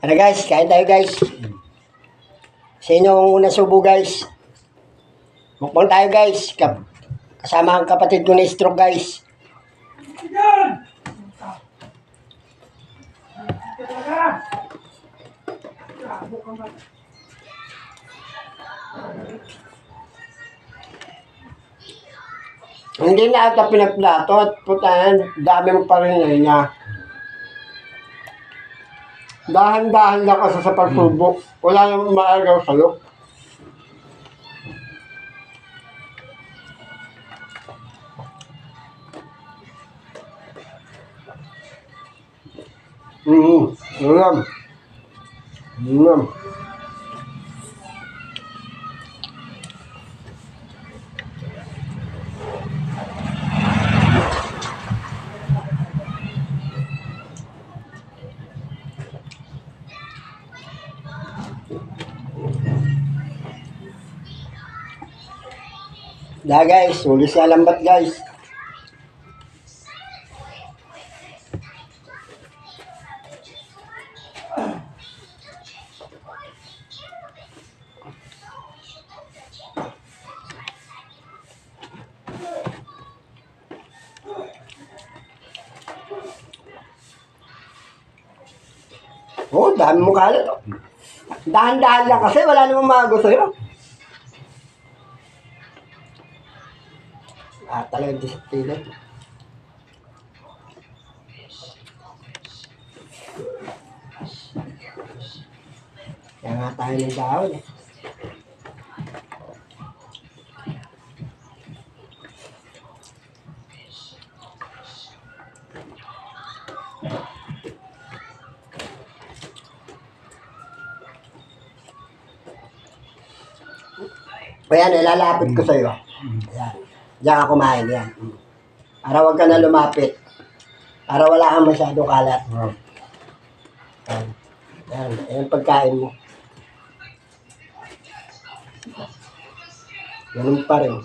Ano guys, kain tayo guys. Sa inyo ang unang subo guys. Mukbang tayo guys. Kasama ang kapatid ko na stroke guys. Hindi na ata pinaplato at putahan, dami mo pa rin niya. Dahan-dahan lang kasi sa pagsubok. Wala namang maagaw sa'yo. Ulam. Ulam. Da guys, huli siya lambat guys. Oh, dami mo kalat. Dahan-dahan lang kasi wala namang magaw sa'yo. Talagang disiplina. Kaya nga tayo ng dahon eh. Ayan, ilalapit ko sa'yo. Ayan. Diyan ka kumain, yan. Para wag ka na lumapit. Para wala kang masyadong kalat. Yan. Yan. Yan pagkain mo. Ganun pa rin.